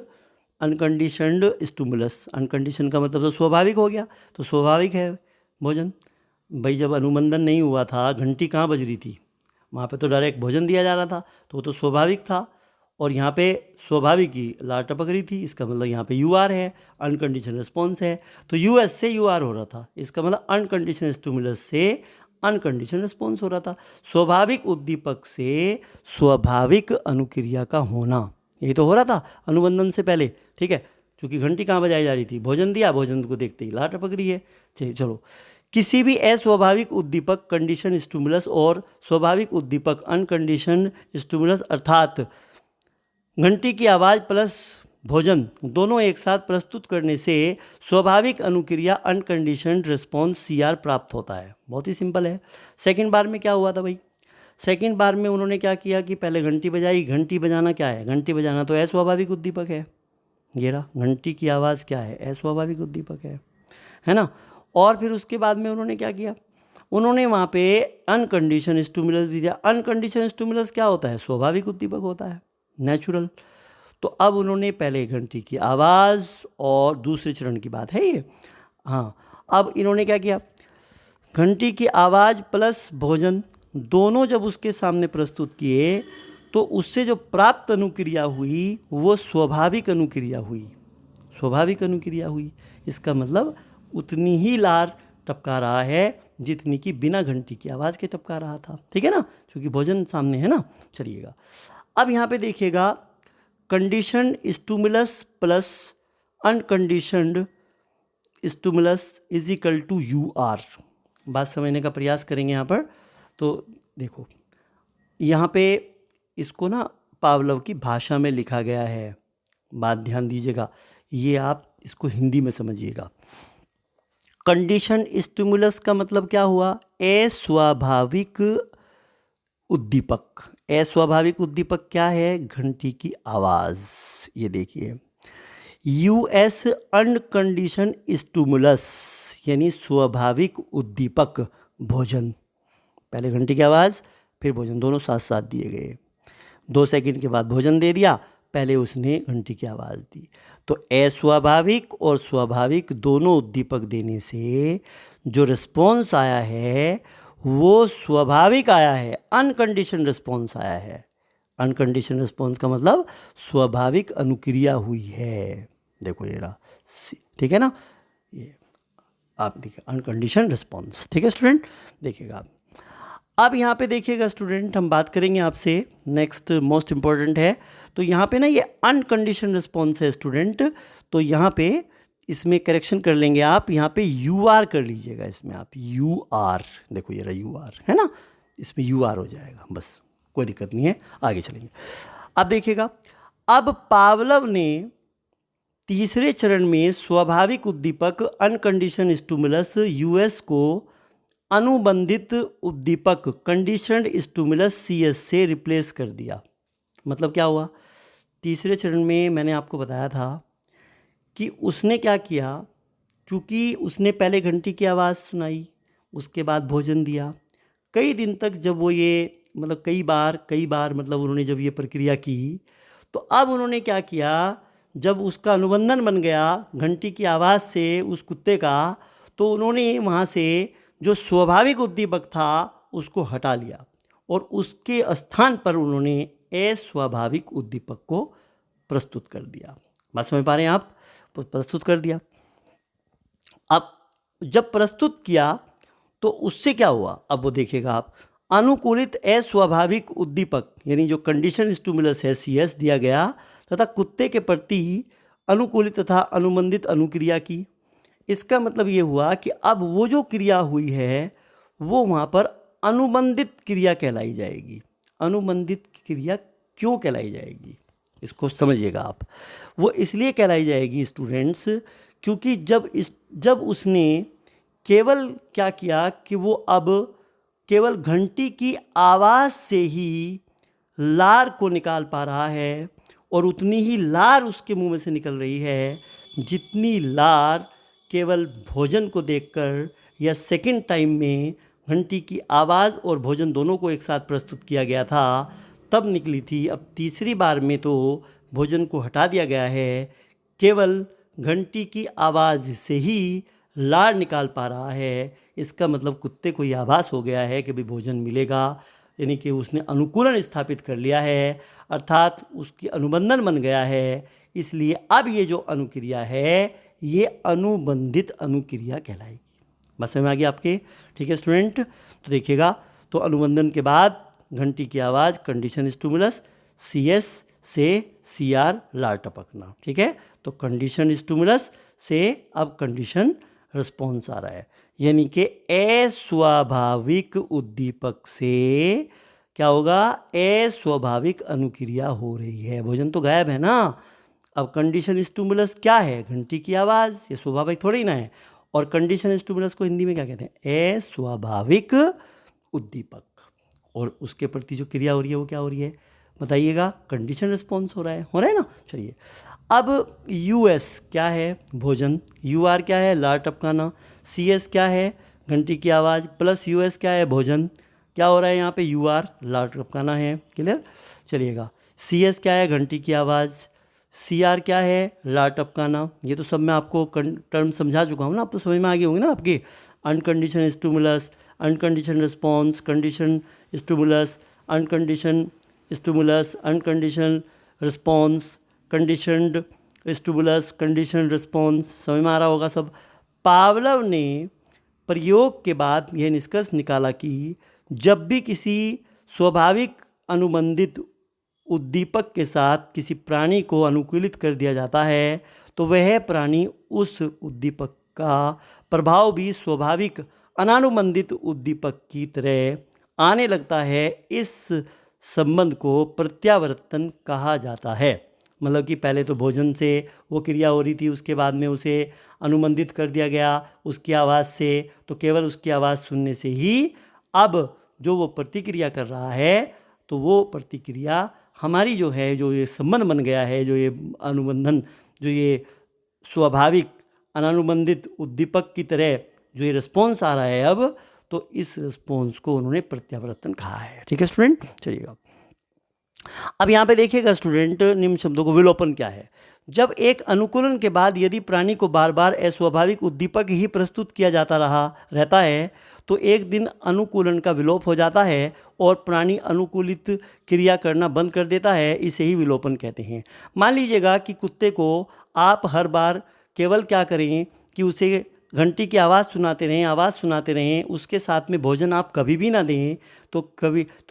स्टिमुलस। अनकंडीशन का मतलब तो स्वाभाविक हो गया, तो स्वाभाविक है भोजन। भाई जब अनुबंधन नहीं हुआ था, घंटी कहाँ बज रही थी, वहाँ पे तो डायरेक्ट भोजन दिया जा रहा था, तो वो तो स्वाभाविक था। और यहाँ पे स्वाभाविक ही लार टपक रही थी, इसका मतलब यहाँ पे यू आर है, अनकंडीशन रिस्पॉन्स है, तो यूएस से यू आर हो रहा था, इसका मतलब अनकंडीशन स्टिमुलस से अनकंडीशन रिस्पॉन्स हो रहा था। स्वाभाविक उद्दीपक से स्वाभाविक अनुक्रिया का होना, यही तो हो रहा था अनुबंधन से पहले, ठीक है। क्योंकि घंटी कहाँ बजाई जा रही थी, भोजन दिया, भोजन को देखते ही लार टपक रही है। चलो, किसी भी अस्वाभाविक उद्दीपक कंडीशन स्टिमुलस और स्वाभाविक उद्दीपक अनकंडीशन स्टिमुलस, अर्थात घंटी की आवाज़ प्लस भोजन दोनों एक साथ प्रस्तुत करने से स्वाभाविक अनुक्रिया अनकंडीशनड रिस्पॉन्स सीआर प्राप्त होता है। बहुत ही सिंपल है। सेकंड बार में क्या हुआ था भाई, सेकंड बार में उन्होंने क्या किया कि पहले घंटी बजाई। घंटी बजाना क्या है, घंटी बजाना तो अस्वाभाविक उद्दीपक है, ये रहा घंटी की आवाज़ क्या है, अस्वाभाविक उद्दीपक है ना। और फिर उसके बाद में उन्होंने क्या किया, उन्होंने वहाँ पे अनकंडीशन स्टिमुलस भी दिया। अनकंडीशन स्टिमुलस क्या होता है? स्वाभाविक उद्दीपक होता है, नेचुरल। तो अब उन्होंने पहले घंटी की आवाज़ और दूसरे चरण की बात है ये। हाँ, अब इन्होंने क्या किया, घंटी की आवाज़ प्लस भोजन दोनों जब उसके सामने प्रस्तुत किए तो उससे जो प्राप्त अनुक्रिया हुई वो स्वाभाविक अनुक्रिया हुई, स्वाभाविक अनुक्रिया हुई। इसका मतलब उतनी ही लार टपका रहा है जितनी कि बिना घंटी की आवाज़ के टपका रहा था, ठीक है ना, क्योंकि भोजन सामने है ना। चलिएगा, अब यहाँ पे देखिएगा, condition stimulus plus unconditioned stimulus is equal to U R. बात समझने का प्रयास करेंगे यहाँ पर। तो देखो, यहाँ पे इसको ना पावलोव की भाषा में लिखा गया है, बात ध्यान दीजिएगा, ये आप इसको हिंदी में समझिएगा। कंडीशन स्टिमुलस का मतलब क्या हुआ? अस्वाभाविक उद्दीपक। अस्वाभाविक उद्दीपक क्या है? घंटी की आवाज़। ये देखिए, यूएस अनकंडीशन स्टिमुलस यानी स्वाभाविक उद्दीपक भोजन। पहले घंटी की आवाज़ फिर भोजन, दोनों साथ साथ दिए गए। 2 सेकंड के बाद भोजन दे दिया, पहले उसने घंटी की आवाज़ दी। तो अस्वाभाविक और स्वाभाविक दोनों उद्दीपक देने से जो रिस्पॉन्स आया है वो स्वाभाविक आया है, अनकंडीशन रिस्पॉन्स आया है। अनकंडीशन रिस्पॉन्स का मतलब स्वाभाविक अनुक्रिया हुई है। देखो ये रहा, ठीक है ना, ये आप देखिए अनकंडीशन रिस्पॉन्स, ठीक है स्टूडेंट, देखिएगा। अब यहाँ पे देखिएगा स्टूडेंट, हम बात करेंगे आपसे, नेक्स्ट मोस्ट इम्पॉर्टेंट है। तो यहाँ पे ना ये अनकंडीशन रिस्पॉन्स है स्टूडेंट, तो यहाँ पे इसमें करेक्शन कर लेंगे आप, यहाँ पे यू आर कर लीजिएगा, इसमें आप यू आर, देखो ये रहा यू आर, है ना, इसमें यू आर हो जाएगा, बस कोई दिक्कत नहीं है, आगे चलेंगे। अब देखिएगा, अब पावलोव ने तीसरे चरण में स्वाभाविक उद्दीपक अनकंडीशन स्टिमुलस यूएस को अनुबंधित उद्दीपक कंडीशनड स्टिमुलस सीएस से रिप्लेस कर दिया। मतलब क्या हुआ? तीसरे चरण में मैंने आपको बताया था कि उसने क्या किया, क्योंकि उसने पहले घंटी की आवाज़ सुनाई, उसके बाद भोजन दिया, कई दिन तक जब वो ये मतलब कई बार मतलब उन्होंने जब ये प्रक्रिया की, तो अब उन्होंने क्या किया, जब उसका अनुबंधन बन गया घंटी की आवाज़ से उस कुत्ते का, तो उन्होंने वहाँ से जो स्वाभाविक उद्दीपक था उसको हटा लिया और उसके स्थान पर उन्होंने अस्वाभाविक उद्दीपक को प्रस्तुत कर दिया। बात समझ पा रहे हैं आप? प्रस्तुत कर दिया। अब जब प्रस्तुत किया तो उससे क्या हुआ, अब वो देखिएगा आप, अनुकूलित अस्वाभाविक उद्दीपक यानी जो कंडीशन स्टिमुलस है सीएस दिया गया तथा कुत्ते के प्रति अनुकूलित तथा अनुबंधित अनुक्रिया की। इसका मतलब ये हुआ कि अब वो जो क्रिया हुई है वो वहाँ पर अनुबंधित क्रिया कहलाई जाएगी। अनुबंधित क्रिया क्यों कहलाई जाएगी, इसको समझिएगा आप। वो इसलिए कहलाई जाएगी स्टूडेंट्स, क्योंकि जब उसने केवल क्या किया कि वो अब केवल घंटी की आवाज़ से ही लार को निकाल पा रहा है और उतनी ही लार उसके मुंह में से निकल रही है जितनी लार केवल भोजन को देखकर या सेकंड टाइम में घंटी की आवाज़ और भोजन दोनों को एक साथ प्रस्तुत किया गया था तब निकली थी। अब तीसरी बार में तो भोजन को हटा दिया गया है, केवल घंटी की आवाज़ से ही लार निकाल पा रहा है। इसका मतलब कुत्ते को यह आभास हो गया है कि भाई भोजन मिलेगा, यानी कि उसने अनुकूलन स्थापित कर लिया है, अर्थात उसकी अनुबंधन बन गया है। इसलिए अब ये जो अनुक्रिया है ये अनुबंधित अनुक्रिया कहलाएगी। बस समझ में आ गया आपके? ठीक है स्टूडेंट, तो देखिएगा, तो अनुबंधन के बाद घंटी की आवाज़ कंडीशन स्टिमुलस सीएस से सीआर लार टपकना, ठीक है। तो कंडीशन स्टिमुलस से अब कंडीशन रिस्पॉन्स आ रहा है, यानी कि अस्वाभाविक उद्दीपक से क्या होगा, अस्वाभाविक अनुक्रिया हो रही है। भोजन तो गायब है ना। अब कंडीशन स्टिमुलस क्या है? घंटी की आवाज़, ये स्वाभाविक थोड़ी ना है। और कंडीशन स्टिमुलस को हिंदी में क्या कहते हैं? अस्वाभाविक उद्दीपक। और उसके प्रति जो क्रिया हो रही है वो क्या हो रही है बताइएगा? कंडीशन रिस्पॉन्स हो रहा है ना। चलिए, अब यूएस क्या है? भोजन। यूआर क्या है? लार टपकाना। सीएस क्या है? घंटी की आवाज़, प्लस यूएस क्या है, भोजन। क्या हो रहा है यहाँ पे, यूआर, लाट टपकाना है, क्लियर। चलिएगा, सीएस क्या है, घंटी की आवाज़, सीआर क्या है, लाट टपकाना। ये तो सब मैं आपको टर्म समझा चुका हूँ ना, आप तो समझ में आ गए होंगे ना आपके। Unconditioned stimulus, unconditioned response, conditioned stimulus, unconditioned stimulus, unconditioned response, conditioned stimulus, conditioned response. समझ में आ रहा होगा सब। पावलव ने प्रयोग के बाद यह निष्कर्ष निकाला कि जब भी किसी स्वाभाविक अनुबंधित उद्दीपक के साथ किसी प्राणी को अनुकूलित कर दिया जाता है तो वह प्राणी उस उद्दीपक का प्रभाव भी स्वाभाविक अनानुबंधित उद्दीपक की तरह आने लगता है। इस संबंध को प्रत्यावर्तन कहा जाता है। मतलब कि पहले तो भोजन से वो क्रिया हो रही थी, उसके बाद में उसे अनुबंधित कर दिया गया उसकी आवाज़ से, तो केवल उसकी आवाज़ सुनने से ही अब जो वो प्रतिक्रिया कर रहा है तो वो प्रतिक्रिया हमारी जो है, जो ये संबंध बन गया है, जो ये अनुबंधन, जो ये स्वाभाविक अनानुबंधित उद्दीपक की तरह जो ये रिस्पॉन्स आ रहा है अब, तो इस रिस्पॉन्स को उन्होंने प्रत्यावर्तन कहा है। ठीक है स्टूडेंट, चलिएगा अब यहाँ पे देखिएगा स्टूडेंट, निम्न शब्दों को विलोपन क्या है। जब एक अनुकूलन के बाद यदि प्राणी को बार बार अस्वाभाविक उद्दीपक ही प्रस्तुत किया जाता रहता है तो एक दिन अनुकूलन का विलोप हो जाता है और प्राणी अनुकूलित क्रिया करना बंद कर देता है। इसे ही विलोपन कहते हैं। मान लीजिएगा कि कुत्ते को आप हर बार केवल क्या करें कि उसे घंटी की आवाज़ सुनाते रहें, उसके साथ में भोजन आप कभी भी ना दें तो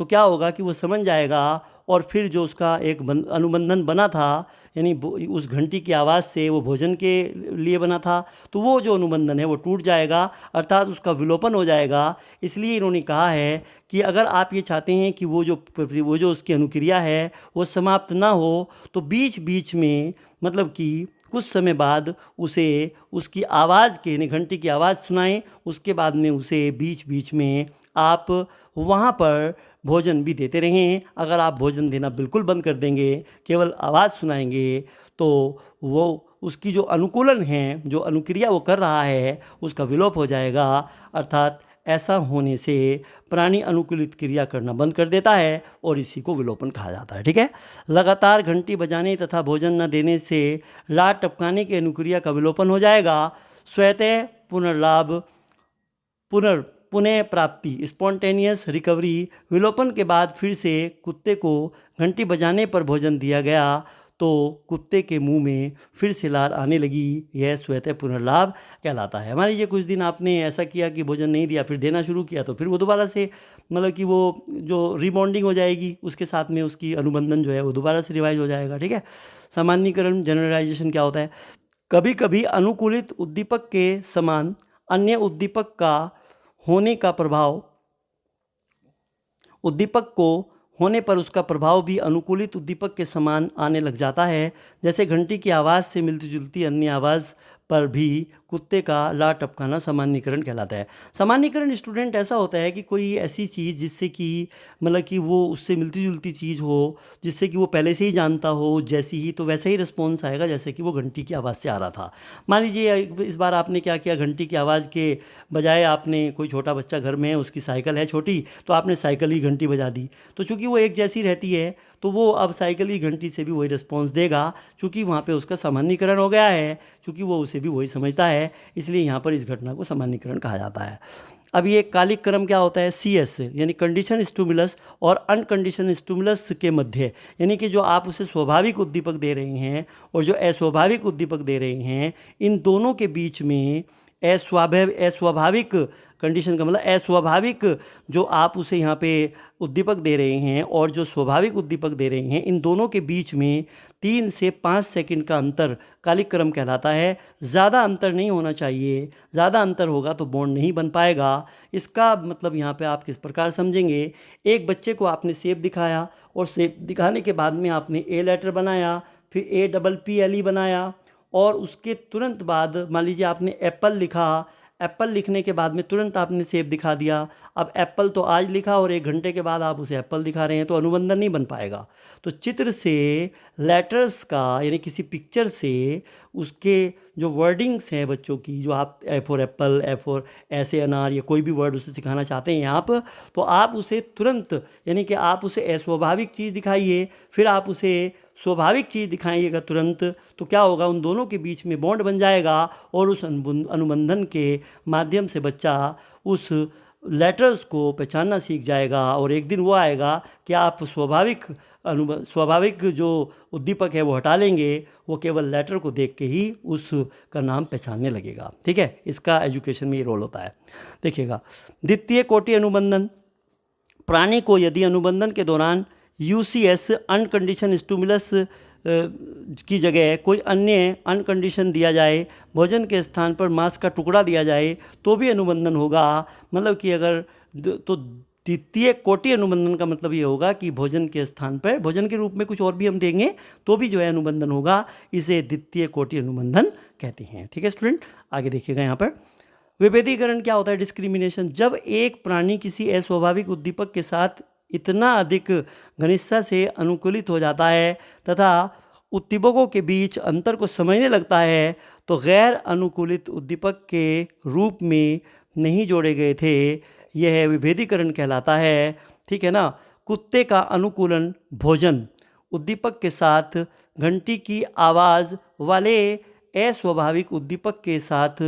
क्या होगा कि वो समझ जाएगा और फिर जो उसका एक अनुबंधन बना था, यानी उस घंटी की आवाज़ से वो भोजन के लिए बना था, तो वो जो अनुबंधन है वो टूट जाएगा, अर्थात उसका विलोपन हो जाएगा। इसलिए इन्होंने कहा है कि अगर आप ये चाहते हैं कि वो जो उसकी अनुक्रिया है वो समाप्त ना हो तो बीच बीच में, मतलब कि कुछ समय बाद उसे उसकी आवाज़ के, यानी घंटी की आवाज़ सुनाएं, उसके बाद में उसे बीच बीच में आप वहाँ पर भोजन भी देते रहें। अगर आप भोजन देना बिल्कुल बंद कर देंगे, केवल आवाज़ सुनाएंगे, तो वो उसकी जो अनुकूलन है, जो अनुक्रिया वो कर रहा है, उसका विलोप हो जाएगा। अर्थात ऐसा होने से प्राणी अनुकूलित क्रिया करना बंद कर देता है और इसी को विलोपन कहा जाता है। ठीक है, लगातार घंटी बजाने तथा भोजन न देने से लाट टपकाने की अनुक्रिया का विलोपन हो जाएगा। स्वतः पुनर्लाभ, पुनः प्राप्ति, स्पॉन्टेनियस रिकवरी। विलोपन के बाद फिर से कुत्ते को घंटी बजाने पर भोजन दिया गया तो कुत्ते के मुंह में फिर से लार आने लगी। यह स्वतः पुनर्लाभ कहलाता है। मान लीजिए कुछ दिन आपने ऐसा किया कि भोजन नहीं दिया, फिर देना शुरू किया, तो फिर वो दोबारा से, मतलब कि वो जो रिबॉन्डिंग हो जाएगी उसके साथ में, उसकी अनुबंधन जो है वो दोबारा से रिवाइज हो जाएगा। ठीक है, सामान्यीकरण, जनरलाइजेशन क्या होता है, कभी कभी अनुकूलित उद्दीपक के समान अन्य उद्दीपक का होने का प्रभाव, उद्दीपक को होने पर उसका प्रभाव भी अनुकूलित उद्दीपक के समान आने लग जाता है। जैसे घंटी की आवाज़ से मिलती जुलती अन्य आवाज़ पर भी कुत्ते का लार टपकाना सामान्यीकरण कहलाता है। सामान्यीकरण स्टूडेंट ऐसा होता है कि कोई ऐसी चीज़ जिससे कि, मतलब कि वो उससे मिलती जुलती चीज़ हो, जिससे कि वो पहले से ही जानता हो जैसी ही, तो वैसा ही रिस्पॉन्स आएगा जैसे कि वो घंटी की आवाज़ से आ रहा था। मान लीजिए इस बार आपने क्या किया, घंटी की आवाज़ के बजाय आपने, कोई छोटा बच्चा घर में है, उसकी साइकिल है छोटी, तो आपने साइकिल ही घंटी बजा दी, तो चूँकि वो एक जैसी रहती है तो वो अब साइकिल ही घंटी से भी वही रिस्पॉन्स देगा, चूँकि वहाँ पे उसका सामान्यीकरण हो गया है, चूँकि वो उसे भी वही समझता है, इसलिए यहाँ पर इस घटना को सामान्यीकरण कहा जाता है। अब ये कालिक क्रम क्या होता है, CS, यानी कंडीशन स्टिमुलस और अनकंडीशन स्टिमुलस के मध्य, यानी कि जो आप उसे स्वाभाविक उद्दीपक दे रहे हैं और जो अस्वाभाविक उद्दीपक दे रहे हैं, इन दोनों के बीच में अस्वाभाविक, कंडीशन का मतलब अस्वाभाविक जो आप उसे यहाँ पे उद्दीपक दे रहे हैं और जो स्वाभाविक उद्दीपक दे रहे हैं, इन दोनों के बीच में 3 से 5 सेकंड का अंतर कालिक क्रम कहलाता है। ज़्यादा अंतर नहीं होना चाहिए, ज़्यादा अंतर होगा तो बॉन्ड नहीं बन पाएगा। इसका मतलब यहाँ पे आप किस प्रकार समझेंगे, एक बच्चे को आपने सेब दिखाया और सेब दिखाने के बाद में आपने A लेटर बनाया, फिर APPLE बनाया, और उसके तुरंत बाद मान लीजिए आपने एप्पल लिखा, एप्पल लिखने के बाद में तुरंत आपने सेब दिखा दिया। अब एप्पल तो आज लिखा और 1 घंटे के बाद आप उसे एप्पल दिखा रहे हैं, तो अनुबंधन नहीं बन पाएगा। तो चित्र से लेटर्स का, यानी किसी पिक्चर से उसके जो वर्डिंग्स हैं बच्चों की, जो आप A for Apple, A for ऐसे अनार, या कोई भी वर्ड उसे सिखाना चाहते हैं आप, तो आप उसे तुरंत, यानी कि आप उसे अस्वाभाविक चीज़ दिखाइए, फिर आप उसे स्वाभाविक चीज़ दिखाइएगा तुरंत, तो क्या होगा, उन दोनों के बीच में बॉन्ड बन जाएगा और उस अनुबंधन के माध्यम से बच्चा उस लेटर्स को पहचानना सीख जाएगा। और एक दिन वो आएगा कि आप स्वाभाविक जो उद्दीपक है वो हटा लेंगे, वो केवल लेटर को देख के ही उसका नाम पहचानने लगेगा। ठीक है, इसका एजुकेशन में ये रोल होता है। देखिएगा, द्वितीय कोटि अनुबंधन। प्राणी को यदि अनुबंधन के दौरान यूसीएस अनकंडीशन स्टिमुलस की जगह कोई अन्य अनकंडीशन दिया जाए, भोजन के स्थान पर मांस का टुकड़ा दिया जाए, तो भी अनुबंधन होगा। मतलब कि अगर तो द्वितीय कोटि अनुबंधन का मतलब ये होगा कि भोजन के स्थान पर भोजन के रूप में कुछ और भी हम देंगे तो भी जो है अनुबंधन होगा। इसे द्वितीय कोटि अनुबंधन कहते हैं। ठीक है स्टूडेंट, आगे देखिएगा यहाँ पर विभेदीकरण क्या होता है, डिस्क्रिमिनेशन। जब एक प्राणी किसी अस्वाभाविक उद्दीपक के साथ इतना अधिक घनिष्ठता से अनुकूलित हो जाता है तथा उद्दीपकों के बीच अंतर को समझने लगता है, तो गैर अनुकूलित उद्दीपक के रूप में नहीं जोड़े गए थे, यह विभेदीकरण कहलाता है। ठीक है ना। कुत्ते का अनुकूलन भोजन उद्दीपक के साथ घंटी की आवाज़ वाले अस्वाभाविक उद्दीपक के साथ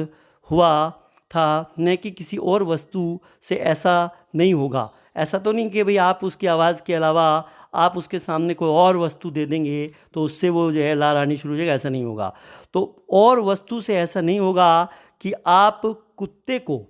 हुआ था, न कि किसी और वस्तु से। ऐसा नहीं होगा। ऐसा तो नहीं कि भाई आप उसकी आवाज़ के अलावा आप उसके सामने कोई और वस्तु दे देंगे तो उससे वो जो है लारानी शुरू हो जाएगा, ऐसा नहीं होगा। तो और वस्तु से ऐसा नहीं होगा कि आप कुत्ते को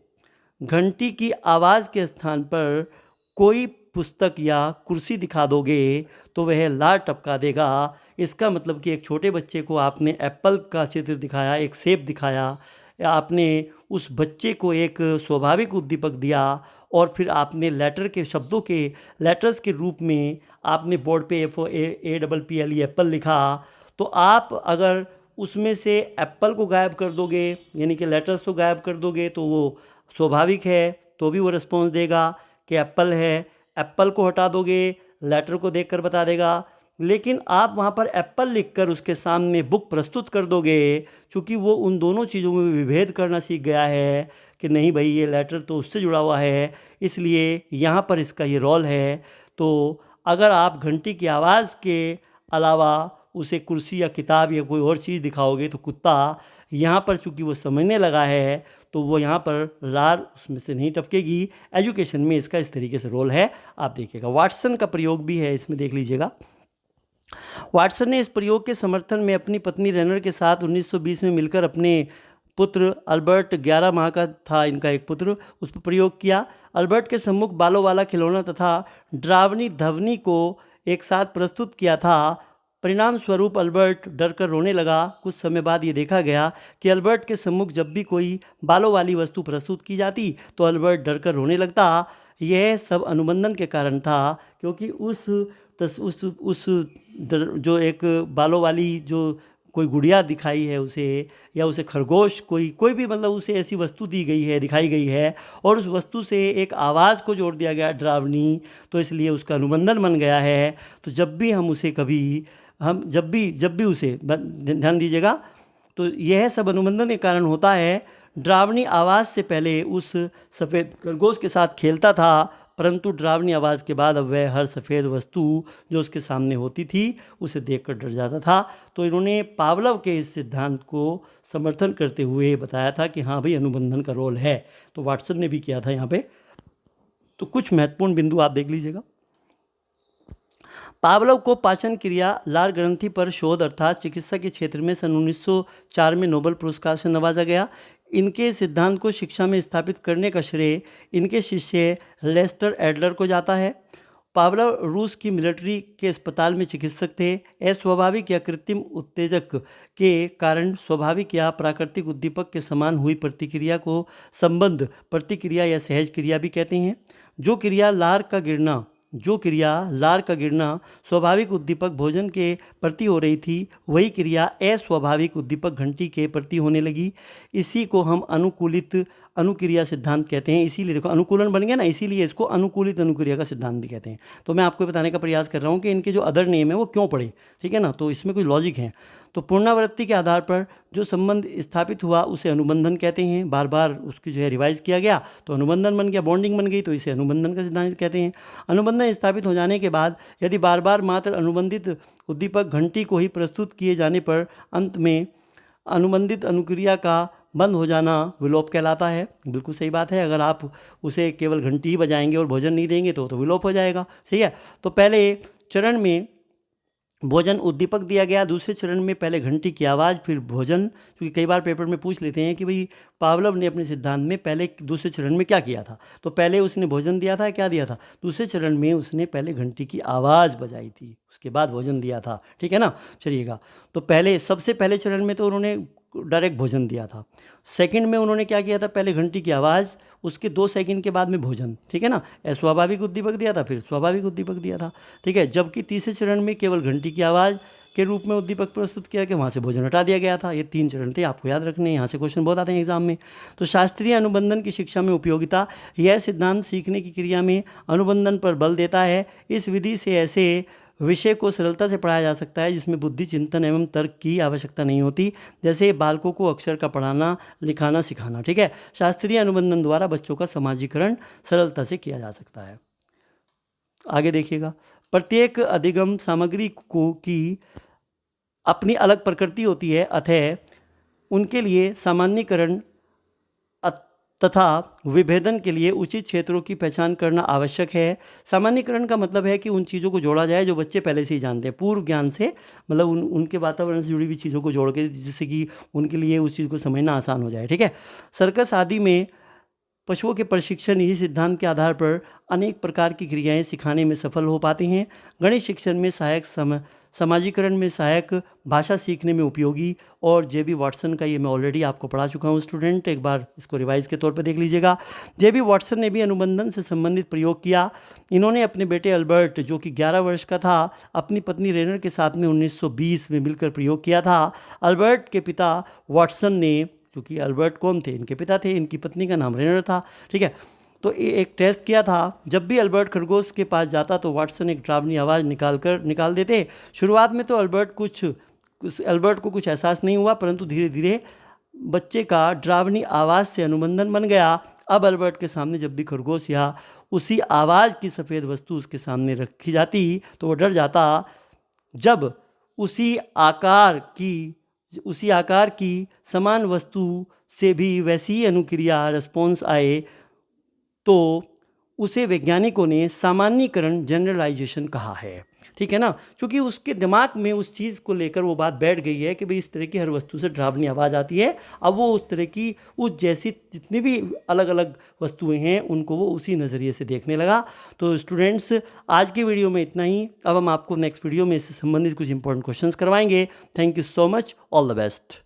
घंटी की आवाज़ के स्थान पर कोई पुस्तक या कुर्सी दिखा दोगे तो वह लार टपका देगा। इसका मतलब कि एक छोटे बच्चे को आपने एप्पल का चित्र दिखाया, एक सेब दिखाया, आपने उस बच्चे को एक स्वाभाविक उद्दीपक दिया और फिर आपने लेटर के शब्दों के लेटर्स के रूप में आपने बोर्ड पे APPLE एप्पल लिखा, तो आप अगर उसमें से एप्पल को गायब कर दोगे, यानी कि लेटर्स को गायब कर दोगे, तो वो स्वाभाविक है तो भी वो रिस्पॉन्स देगा कि एप्पल है। एप्पल को हटा दोगे, लेटर को देखकर बता देगा। लेकिन आप वहाँ पर एप्पल लिखकर उसके सामने बुक प्रस्तुत कर दोगे, क्योंकि वो उन दोनों चीज़ों में विभेद करना सीख गया है कि नहीं भाई ये लेटर तो उससे जुड़ा हुआ है, इसलिए यहाँ पर इसका ये रोल है। तो अगर आप घंटी की आवाज़ के अलावा उसे कुर्सी या किताब या कोई और चीज़ दिखाओगे तो कुत्ता यहाँ पर चूँकि वो समझने लगा है तो वो यहाँ पर लार उसमें से नहीं टपकेगी। एजुकेशन में इसका इस तरीके से रोल है, आप देखिएगा। वाटसन का प्रयोग भी है इसमें, देख लीजिएगा। वाटसन ने इस प्रयोग के समर्थन में अपनी पत्नी रेनर के साथ 1920 में मिलकर अपने पुत्र अल्बर्ट, 11 माह का था इनका एक पुत्र, उस पर प्रयोग किया। अल्बर्ट के सम्मुख बालों वाला खिलौना तथा डरावनी ध्वनि को एक साथ प्रस्तुत किया था। परिणाम स्वरूप अल्बर्ट डर कर रोने लगा। कुछ समय बाद ये देखा गया कि अल्बर्ट के सम्मुख जब भी कोई बालों वाली वस्तु प्रस्तुत की जाती तो अल्बर्ट डर कर रोने लगता। यह सब अनुबंधन के कारण था, क्योंकि उस जो एक बालों वाली जो कोई गुड़िया दिखाई है उसे, या उसे खरगोश, कोई भी मतलब उसे ऐसी वस्तु दी गई है, दिखाई गई है, और उस वस्तु से एक आवाज़ को जोड़ दिया गया डरावनी, तो इसलिए उसका अनुबंधन बन गया है। तो जब भी हम उसे जब भी उसे ध्यान दीजिएगा, तो यह सब अनुबंधन के कारण होता है। डरावनी आवाज़ से पहले उस सफ़ेद खरगोश के साथ खेलता था, परंतु डरावनी आवाज़ के बाद अब वह हर सफ़ेद वस्तु जो उसके सामने होती थी उसे देखकर डर जाता था। तो इन्होंने पावलव के इस सिद्धांत को समर्थन करते हुए बताया था कि हाँ भाई अनुबंधन का रोल है। तो वाटसन ने भी किया था यहाँ पे। तो कुछ महत्वपूर्ण बिंदु आप देख लीजिएगा। पावलव को पाचन क्रिया लार ग्रंथि पर शोध अर्थात चिकित्सा के क्षेत्र में सन 1904 में नोबेल पुरस्कार से नवाजा गया। इनके सिद्धांत को शिक्षा में स्थापित करने का श्रेय इनके शिष्य लेस्टर एडलर को जाता है। पावलव रूस की मिलिट्री के अस्पताल में चिकित्सक थे। अस्वाभाविक या कृत्रिम उत्तेजक के कारण स्वाभाविक या प्राकृतिक उद्दीपक के समान हुई प्रतिक्रिया को संबद्ध प्रतिक्रिया या सहज क्रिया भी कहते हैं। जो क्रिया लार का गिरना स्वाभाविक उद्दीपक भोजन के प्रति हो रही थी, वही क्रिया अस्वाभाविक उद्दीपक घंटी के प्रति होने लगी। इसी को हम अनुकूलित अनुक्रिया सिद्धांत कहते हैं। इसीलिए देखो अनुकूलन बन गया ना, इसीलिए इसको अनुकूलित अनुक्रिया का सिद्धांत भी कहते हैं। तो मैं आपको बताने का प्रयास कर रहा हूँ कि इनके जो अदर नेम है वो क्यों पड़े, ठीक है ना, तो इसमें कोई लॉजिक है। तो पुनरावृत्ति के आधार पर जो संबंध स्थापित हुआ उसे अनुबंधन कहते हैं। बार बार उसकी जो है रिवाइज किया गया तो अनुबंधन बन गया, बॉन्डिंग बन गई, तो इसे अनुबंधन का सिद्धांत कहते हैं। अनुबंधन स्थापित हो जाने के बाद यदि बार बार मात्र अनुबंधित उद्दीपक घंटी को ही प्रस्तुत किए जाने पर अंत में अनुबंधित अनुक्रिया का बंद हो जाना विलोप कहलाता है। बिल्कुल सही बात है, अगर आप उसे केवल घंटी ही बजाएंगे और भोजन नहीं देंगे तो विलोप हो जाएगा। ठीक है, तो पहले चरण में भोजन उद्दीपक दिया गया, दूसरे चरण में पहले घंटी की आवाज़ फिर भोजन। क्योंकि कई बार पेपर में पूछ लेते हैं कि भाई पावलोव ने अपने सिद्धांत में पहले दूसरे चरण में क्या किया था, तो पहले उसने भोजन दिया था, क्या दिया था, दूसरे चरण में उसने पहले घंटी की आवाज़ बजाई थी, उसके बाद भोजन दिया था। ठीक है ना, चलिएगा। तो पहले सबसे पहले चरण में तो उन्होंने डायरेक्ट भोजन दिया था। सेकंड में उन्होंने क्या किया था, पहले घंटी की आवाज़, उसके 2 सेकंड के बाद में भोजन। ठीक है ना, अस्वाभाविक उद्दीपक दिया था, फिर स्वाभाविक उद्दीपक दिया था। ठीक है, जबकि तीसरे चरण में केवल घंटी की आवाज़ के रूप में उद्दीपक प्रस्तुत किया कि वहाँ से भोजन हटा दिया गया था। ये 3 चरण थे, आपको याद रखने हैं, यहाँ से क्वेश्चन बहुत आते हैं एग्जाम में। तो शास्त्रीय अनुबंधन की शिक्षा में उपयोगिता, यह सिद्धांत सीखने की क्रिया में अनुबंधन पर बल देता है। इस विधि से ऐसे विषय को सरलता से पढ़ाया जा सकता है जिसमें बुद्धि चिंतन एवं तर्क की आवश्यकता नहीं होती, जैसे बालकों को अक्षर का पढ़ाना लिखाना सिखाना। ठीक है, शास्त्रीय अनुबंधन द्वारा बच्चों का समाजीकरण सरलता से किया जा सकता है। आगे देखिएगा, प्रत्येक अधिगम सामग्री को की अपनी अलग प्रकृति होती है, अतः उनके लिए सामान्यीकरण तथा विभेदन के लिए उचित क्षेत्रों की पहचान करना आवश्यक है। सामान्यीकरण का मतलब है कि उन चीज़ों को जोड़ा जाए जो बच्चे पहले से ही जानते हैं, पूर्व ज्ञान से, मतलब उनके वातावरण से जुड़ी हुई चीज़ों को जोड़ के, जिससे कि उनके लिए उस चीज़ को समझना आसान हो जाए। ठीक है, सर्कस आदि में पशुओं के प्रशिक्षण इसी सिद्धांत के आधार पर अनेक प्रकार की क्रियाएं सिखाने में सफल हो पाते हैं। गणित शिक्षण में सहायक, समाजीकरण में सहायक, भाषा सीखने में उपयोगी, और जेबी वाटसन का ये मैं ऑलरेडी आपको पढ़ा चुका हूँ स्टूडेंट, एक बार इसको रिवाइज के तौर पर देख लीजिएगा। जेबी वाटसन ने भी अनुबंधन से संबंधित प्रयोग किया। इन्होंने अपने बेटे अल्बर्ट, जो कि 11 वर्ष का था, अपनी पत्नी रेनर के साथ में 1920 में मिलकर प्रयोग किया था। अल्बर्ट के पिता वाटसन ने, क्योंकि अल्बर्ट कौन थे, इनके पिता थे, इनकी पत्नी का नाम रेनर था। ठीक है, तो एक टेस्ट किया था। जब भी अल्बर्ट खरगोश के पास जाता तो वाटसन एक डरावनी आवाज़ निकाल देते। शुरुआत में तो अल्बर्ट को कुछ एहसास नहीं हुआ, परंतु धीरे धीरे बच्चे का डरावनी आवाज़ से अनुबंधन बन गया। अब अल्बर्ट के सामने जब भी खरगोश या उसी आवाज़ की सफ़ेद वस्तु उसके सामने रखी जाती तो वो डर जाता। जब उसी आकार की समान वस्तु से भी वैसी ही अनुक्रिया रिस्पॉन्स आए तो उसे वैज्ञानिकों ने सामान्यीकरण, जनरलाइजेशन कहा है। ठीक है ना, क्योंकि उसके दिमाग में उस चीज़ को लेकर वो बात बैठ गई है कि भाई इस तरह की हर वस्तु से डरावनी आवाज़ आती है। अब वो उस तरह की, उस जैसी जितनी भी अलग अलग वस्तुएं हैं उनको वो उसी नज़रिए से देखने लगा। तो स्टूडेंट्स, आज की वीडियो में इतना ही। अब हम आपको नेक्स्ट वीडियो में इससे संबंधित कुछ इंपॉर्टेंट क्वेश्चंस करवाएंगे। Thank you so much, all the best.